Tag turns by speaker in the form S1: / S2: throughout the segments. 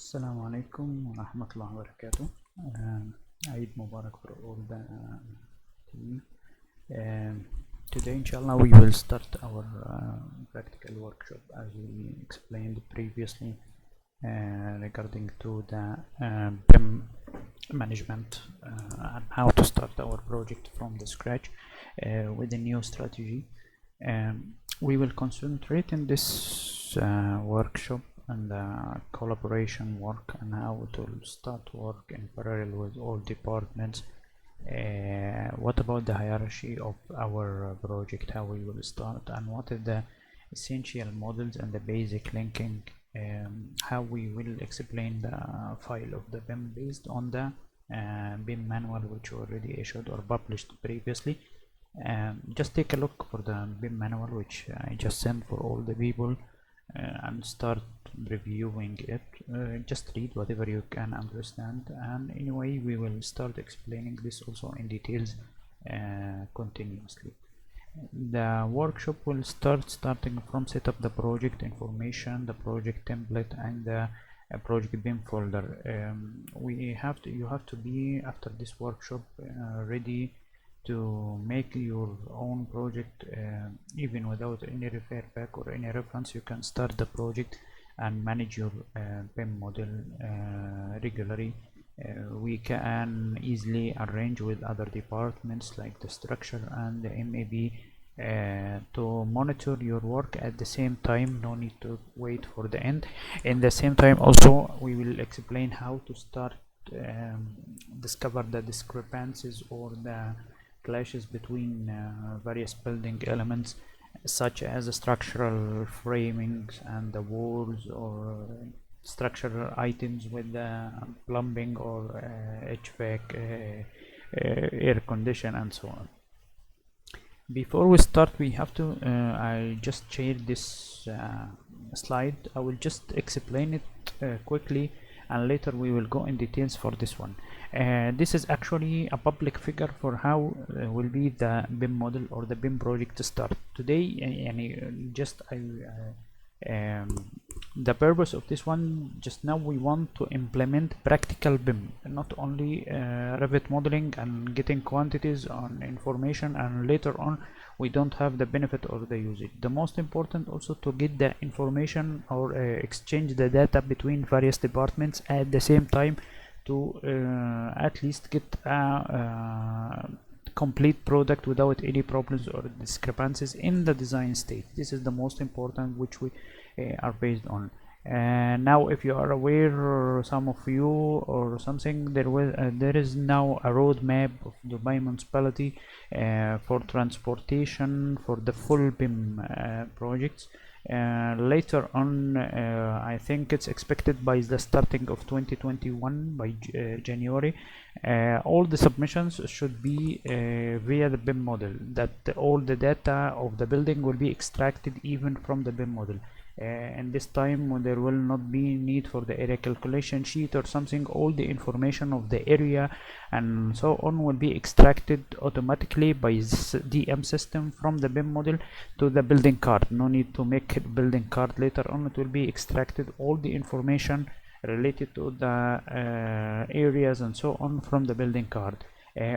S1: Assalamu alaikum wa rahmatullahi wa barakatuh. Eid Mubarak for all the team. Today, inshallah, we will start our practical workshop as we explained previously regarding to the BIM management and how to start our project from the scratch with a new strategy. We will concentrate in this workshop and collaboration work and how to start work in parallel with all departments. What about the hierarchy of our project, how we will start, and what are the essential models and the basic linking, how we will explain the file of the BIM based on the BIM manual which already issued or published previously. Just take a look for the BIM manual which I just sent for all the people and start reviewing it. Just read whatever you can understand, and anyway we will start explaining this also in details continuously. The workshop will starting from set up the project information, the project template, and the project BIM folder. You have to be after this workshop ready to make your own project, even without any refer back or any reference. You can start the project and manage your BIM model regularly. We can easily arrange with other departments like the structure and the MAB to monitor your work at the same time. No need to wait for the end. In the same time also we will explain how to start discover the discrepancies or the clashes between various building elements such as the structural framings and the walls, or structural items with the plumbing or HVAC, air condition, and so on. Before we start, we have to I just shared this slide. I will just explain it quickly, and later we will go in details for this one. This is actually a public figure for how will be the BIM model or the BIM project to start today. The purpose of this one, just now we want to implement practical BIM, not only Revit modeling and getting quantities on information, and later on we don't have the benefit or the usage. The most important also to get the information or exchange the data between various departments at the same time to at least get a complete product without any problems or discrepancies in the design state. This is the most important, which we are based on. Now if you are aware, or some of you or something, there is now a roadmap of Dubai municipality for transportation for the full BIM projects. Later on, I think it's expected by the starting of 2021, by January, all the submissions should be via the BIM model, that all the data of the building will be extracted even from the BIM model. And this time when there will not be need for the area calculation sheet or something. All the information of the area and so on will be extracted automatically by this DM system from the BIM model to the building card. No need to make a building card later on. It will be extracted, all the information related to the areas and so on from the building card.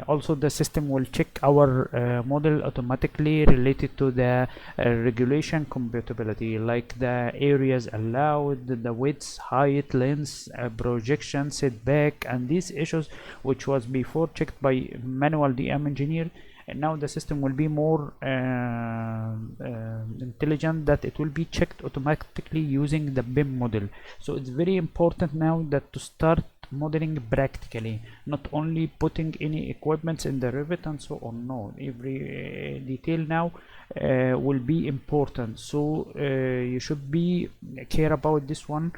S1: Also the system will check our model automatically related to the regulation compatibility, like the areas allowed, the width, height, length, projection, setback, and these issues which was before checked by manual DM engineer. And now the system will be more intelligent, that it will be checked automatically using the BIM model. So it's very important now that to start modeling practically, not only putting any equipments in the Revit and so on. No, every detail now will be important. So you should be care about this one.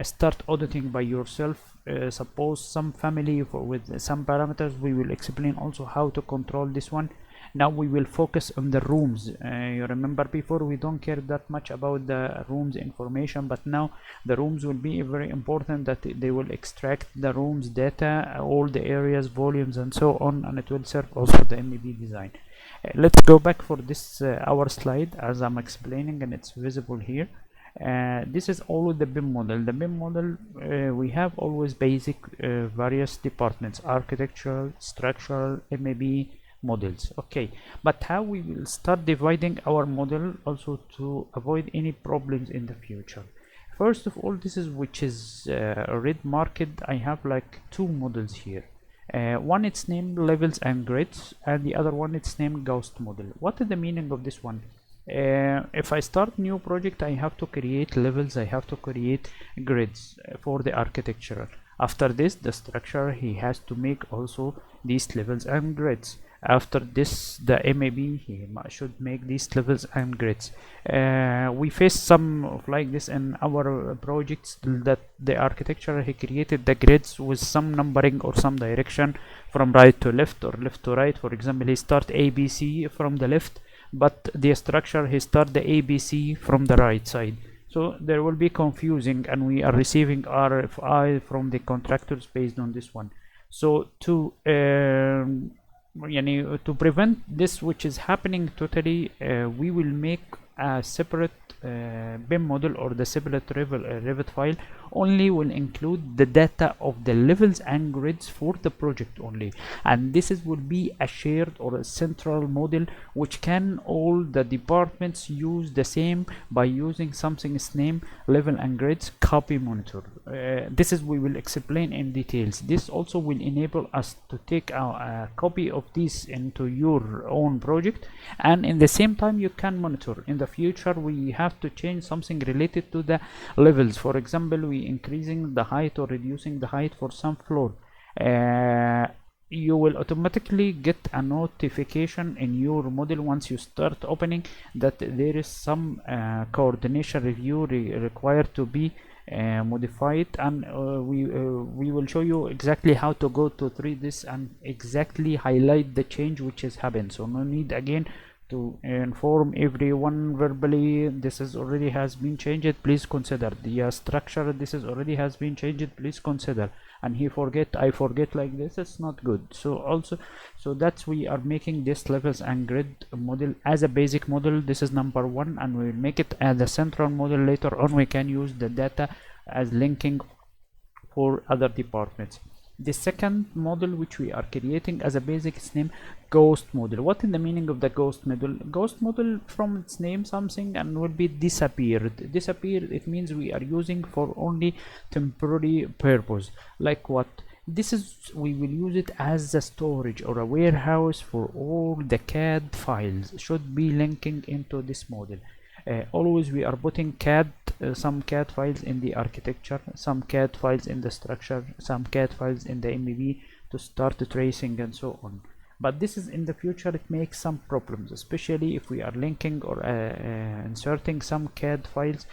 S1: Start auditing by yourself. Suppose some family with some parameters, we will explain also how to control this one. Now we will focus on the rooms. You remember before we don't care that much about the rooms information, but now the rooms will be very important, that they will extract the rooms data, all the areas, volumes, and so on, and it will serve also the MEP design. Let's go back for this our slide as I'm explaining, and it's visible here. This is all the BIM model. The BIM model, we have always basic various departments: architectural, structural, MAB models. Okay, but how we will start dividing our model also to avoid any problems in the future? First of all, this is which is red marked. I have like two models here. One it's named levels and grids, and the other one it's named ghost model. What is the meaning of this one? If I start new project, I have to create levels, I have to create grids for the architectural. After this, the structure, he has to make also these levels and grids. After this, the MAB, he should make these levels and grids. We face some of like this in our projects, that the architecture, he created the grids with some numbering or some direction from right to left or left to right. For example, he start ABC from the left, but the structure, he start the ABC from the right side. So there will be confusing, and we are receiving RFI from the contractors based on this one. So to prevent this which is happening totally, we will make a separate BIM model, or the separate Revit file only will include the data of the levels and grids for the project only, and this will be a shared or a central model which can all the departments use the same by using something is named level and grids copy monitor. This is we will explain in details. This also will enable us to take a copy of this into your own project, and in the same time you can monitor. In the future we have to change something related to the levels. For example, we increasing the height or reducing the height for some floor, you will automatically get a notification in your model once you start opening that there is some coordination review required to be modified, and we will show you exactly how to go to through this and exactly highlight the change which has happened. So no need again to inform everyone verbally this is already has been changed, please consider the structure, this is already has been changed, please consider, and he forget, I forget, like this. It's not good. So also, so that's we are making this levels and grid model as a basic model. This is number one, and we will make it as a central model. Later on we can use the data as linking for other departments. The second model which we are creating as a basic is named ghost model. What is the meaning of the ghost model? Ghost model, from its name, something and will be disappeared. Disappeared, it means we are using for only temporary purpose. Like what? This is, we will use it as a storage or a warehouse for all the CAD files should be linking into this model. Always we are putting CAD, some CAD files in the architecture, some CAD files in the structure, some CAD files in the MEB to start tracing and so on. But this is in the future, it makes some problems, especially if we are linking or inserting some CAD files.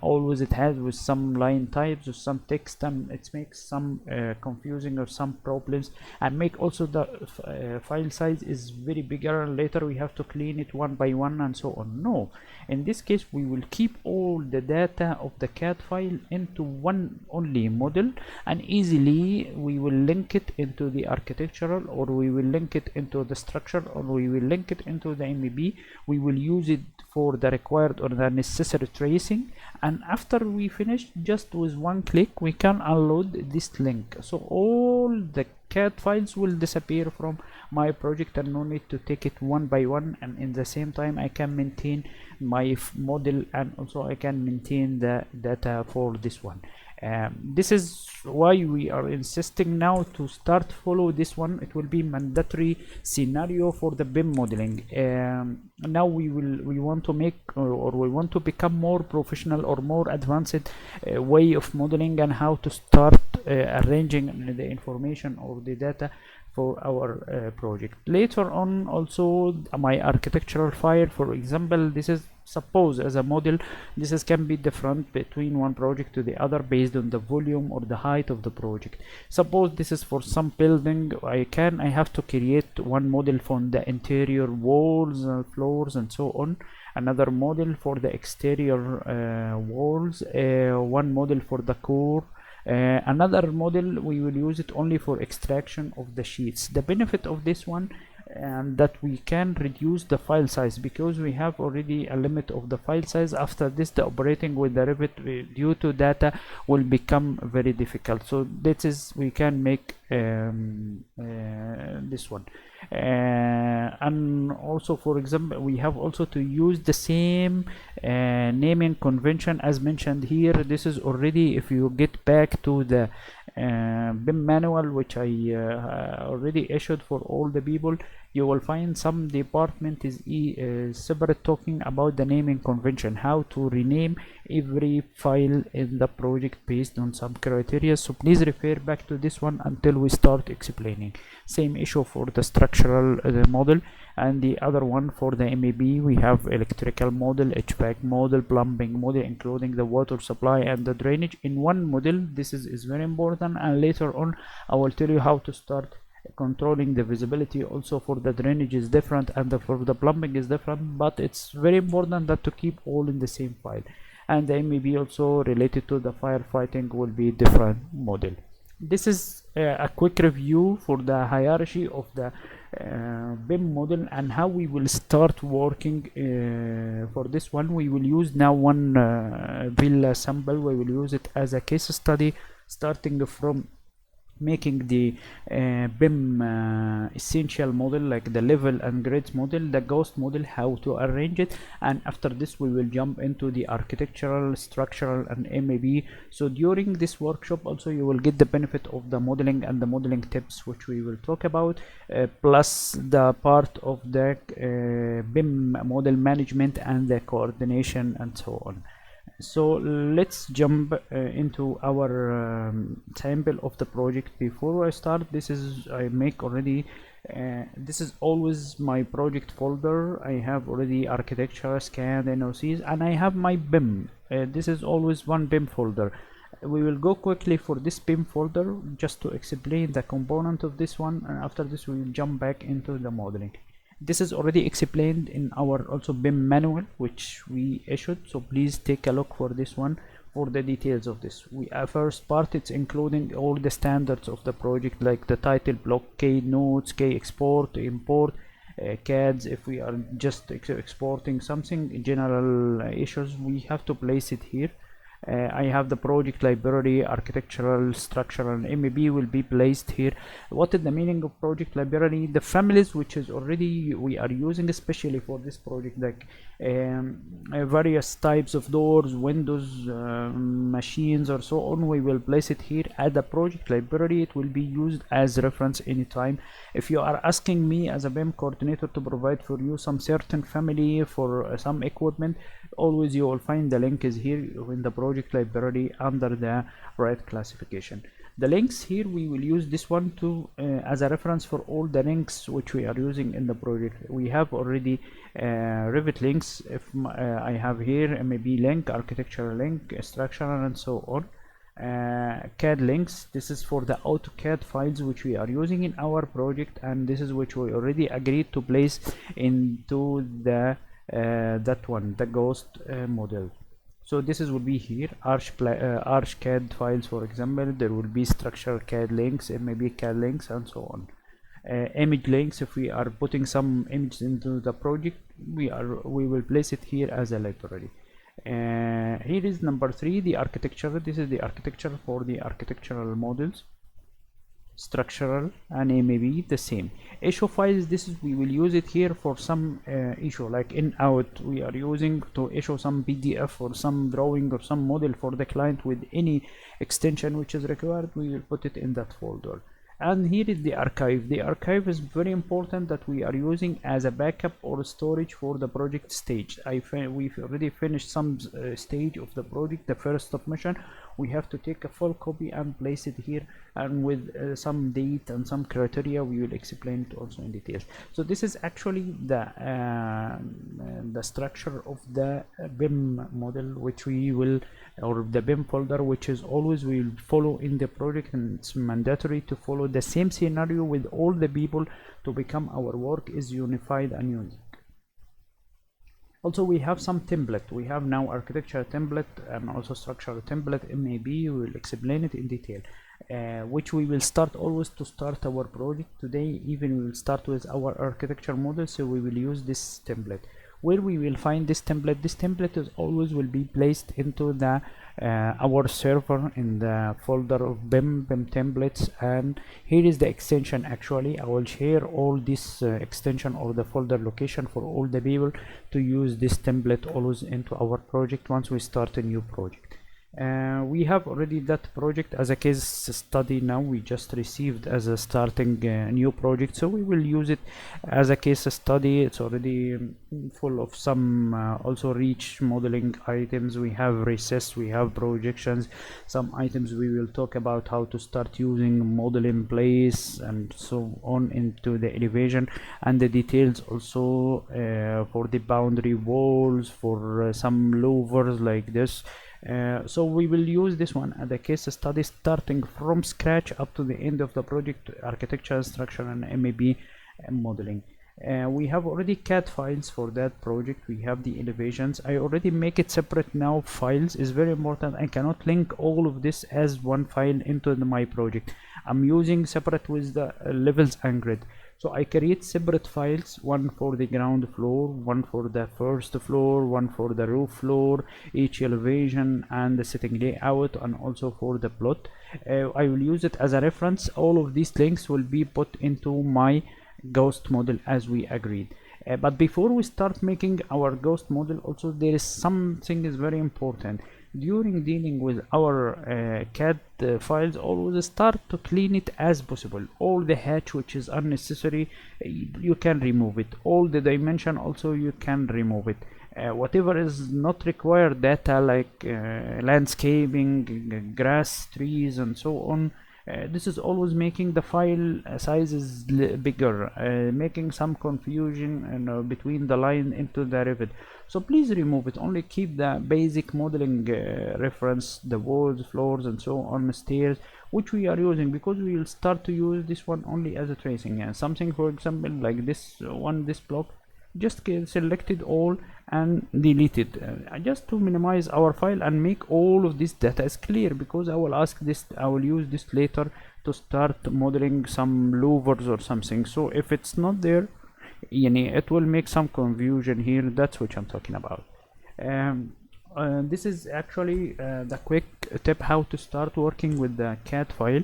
S1: Always it has with some line types or some text, and it makes some confusing or some problems, and make also the file size is very bigger. Later we have to clean it one by one and so on. No, in this case we will keep all the data of the CAD file into one only model, and easily we will link it into the architectural, or we will link it into the structure, or we will link it into the MEB. We will use it for the required or the necessary tracing, and after we finish, just with one click we can unload this link. So all the CAD files will disappear from my project, and no need to take it one by one, and in the same time I can maintain my model, and also I can maintain the data for this one. This is why we are insisting now to start follow this one. It will be mandatory scenario for the BIM modeling. Now we want to make or we want to become more professional or more advanced way of modeling, and how to start arranging the information or the data for our project. Later on also my architectural file, for example, this is suppose as a model, this is can be different between one project to the other based on the volume or the height of the project. Suppose this is for some building, I have to create one model for the interior walls, floors and so on, another model for the exterior walls, one model for the core, another model we will use it only for extraction of the sheets. The benefit of this one, and that we can reduce the file size, because we have already a limit of the file size. After this, the operating with the Revit due to data will become very difficult. So this is, we can make this one. And also, for example, we have also to use the same naming convention as mentioned here. This is already, if you get back to the BIM manual, which I already issued for all the people, you will find some department is separate talking about the naming convention, how to rename every file in the project based on some criteria. So please refer back to this one until we start explaining. Same issue for the structural model, and the other one for the MAB, we have electrical model, HVAC model, plumbing model, including the water supply and the drainage in one model. This is very important, and later on I will tell you how to start controlling the visibility. Also for the drainage is different, and for the plumbing is different, but it's very important that to keep all in the same file. And the MAB also related to the firefighting will be different model. This is a quick review for the hierarchy of the BIM model and how we will start working. For this one, we will use now one villa sample. We will use it as a case study, starting from making the BIM essential model, like the level and grids model, the ghost model, how to arrange it, and after this we will jump into the architectural, structural and MAB. So during this workshop also you will get the benefit of the modeling and the modeling tips which we will talk about, plus the part of the BIM model management and the coordination and so on. So let's jump into our sample of the project. Before I start, this is, I make already this is always my project folder. I have already architecture, scan, NOCs, and I have my BIM. This is always one BIM folder. We will go quickly for this BIM folder just to explain the component of this one, and after this we will jump back into the modeling. This is already explained in our also BIM manual which we issued, so please take a look for this one for the details of this. We first part, it's including all the standards of the project, like the title block, K notes, K export, import, CADs. If we are just exporting something, general issues, we have to place it here. I have the project library, architectural, structural, and MAB will be placed here. What is the meaning of project library? The families which is already we are using, especially for this project, like various types of doors, windows, machines, or so on, we will place it here at the project library. It will be used as reference anytime. If you are asking me as a BIM coordinator to provide for you some certain family for some equipment, always you will find the link is here in the project library under the right classification. The links here, we will use this one to as a reference for all the links which we are using in the project. We have already Revit links. If I have here MAB link, architectural link, structural, and so on. CAD links, this is for the AutoCAD files which we are using in our project, and this is which we already agreed to place into the that one, the ghost model. So this is will be here ArchCAD files, for example. There will be structural CAD links, maybe CAD links, and so on. Image links, if we are putting some images into the project, we will place it here as a library. Here is number 3, the architecture. This is the architecture for the architectural models. Structural and MAB the same. Issue files, this is we will use it here for some issue, like in out we are using to issue some PDF or some drawing or some model for the client with any extension which is required. We will put it in that folder. And here is the archive. The archive is very important that we are using as a backup or storage for the project stage. We've already finished some stage of the project, the first submission. We have to take a full copy and place it here, and with some date and some criteria we will explain it also in details. So this is actually the structure of the BIM model which we will, or the BIM folder, which is always we will follow in the project, and it's mandatory to follow the same scenario with all the people to become our work is unified and unique. Also, we have some template. We have now architecture template and also structural template, MAB. We will explain it in detail, which we will start always to start our project. Today even we will start with our architecture model, so we will use this template. Where we will find this template is always will be placed into the our server in the folder of BIM templates, and here is the extension. Actually, I will share all this extension or the folder location for all the people to use this template always into our project once we start a new project. We have already that project as a case study. Now we just received as a starting new project, so we will use it as a case study. It's already full of some also reach modeling items. We have recess, we have projections, some items we will talk about how to start using model in place and so on into the elevation, and the details also for the boundary walls, for some louvers like this. So we will use this one as a case study, starting from scratch up to the end of the project, architecture, structure, and MAB modeling. We have already CAD files for that project. We have the elevations. I already make it separate now. Files is very important. I cannot link all of this as one file into my project. I'm using separate with the levels and grid. So I create separate files, one for the ground floor, one for the first floor, one for the roof floor, each elevation and the setting layout, and also for the plot. I will use it as a reference. All of these links will be put into my ghost model as we agreed. But before we start making our ghost model, also there is something is very important. During dealing with our CAD files, always start to clean it as possible. All the hatch which is unnecessary, you can remove it. All the dimension also you can remove it. Whatever is not required data, like landscaping, grass, trees, and so on, this is always making the file sizes bigger, making some confusion between the line into the Revit. So please remove it. Only keep the basic modeling reference, the walls, floors, and so on, stairs, which we are using, because we will start to use this one only as a tracing. And something, for example, like this one, this block, just select it all and delete it, just to minimize our file and make all of this data is clear, because I will use this later to start modeling some louvers or something. So if it's not there, it will make some confusion here. That's what I'm talking about. This is actually the quick tip how to start working with the CAD file.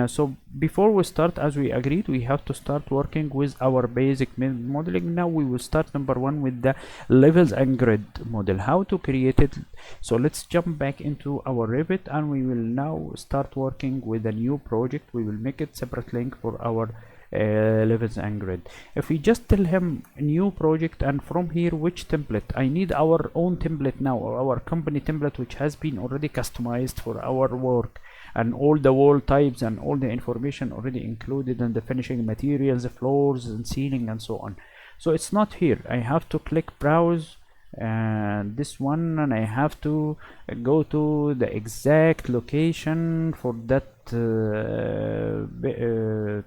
S1: So before we start, as we agreed, we have to start working with our basic modeling. Now we will start number one with the levels and grid model, how to create it. So let's jump back into our Revit, and we will now start working with a new project. We will make it separate link for our levels and grid. If we just tell him new project, and from here which template, I need our own template now, or our company template, which has been already customized for our work, and all the wall types and all the information already included, and the finishing materials, the floors and ceiling and so on. So it's not here. I have to click browse and this one, and I have to go to the exact location for that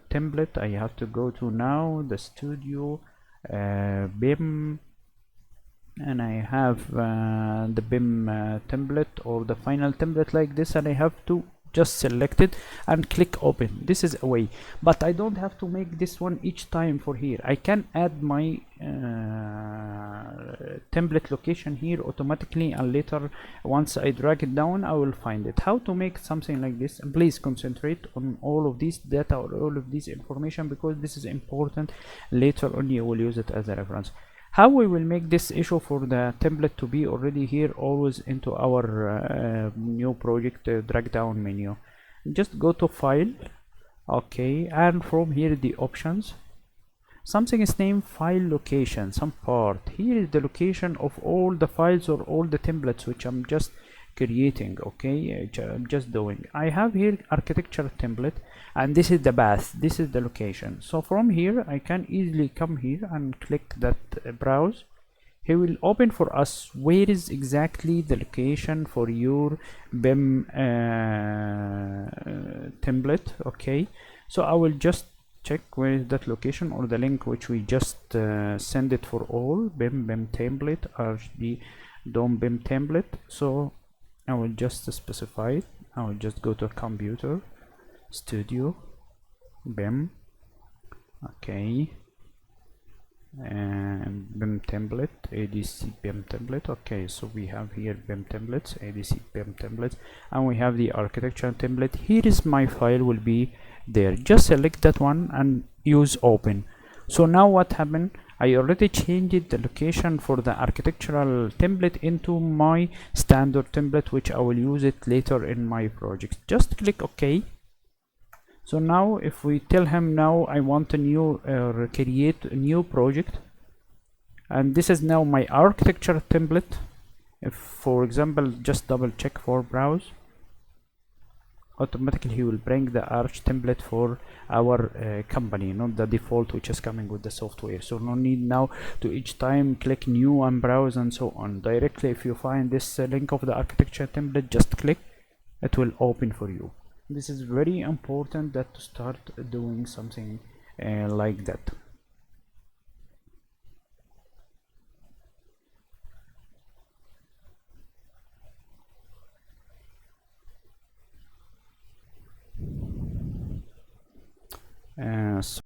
S1: template. I have to go to now the studio BIM, and I have the BIM template or the final template like this, and I have to just select it and click open. This is a way, but I don't have to make this one each time. For here I can add my template location here automatically, and later once I drag it down I will find it. How to make something like this, and please concentrate on all of this data or all of this information, because this is important. Later on you will use it as a reference. How we will make this issue for the template to be already here always into our new project drag down menu. Just go to file, okay, and from here the options, something is named file location, some part. Here is the location of all the files or all the templates which I'm just creating, okay, I'm just doing. I have here architecture template, and this is the path, this is the location. So from here I can easily come here and click that browse. He will open for us where is exactly the location for your BIM template. Okay, so I will just check where is that location or the link which we just send it for all BIM template RGB DOM BIM template. So I will just specify it. I will just go to computer studio BIM, okay, and BIM template ADC BIM template. Okay, so we have here BIM templates, ADC BIM templates, and we have the architecture template. Here is my file will be there. Just select that one and use open. So now what happened, I already changed the location for the architectural template into my standard template, which I will use it later in my project. Just click OK. So now if we tell him now I want a new create a new project, and this is now my architecture template. If for example just double check for browse, automatically he will bring the arch template for our company, not the default which is coming with the software. So no need now to each time click new and browse and so on. Directly if you find this link of the architecture template, just click, it will open for you. This is very important that to start doing something like that. So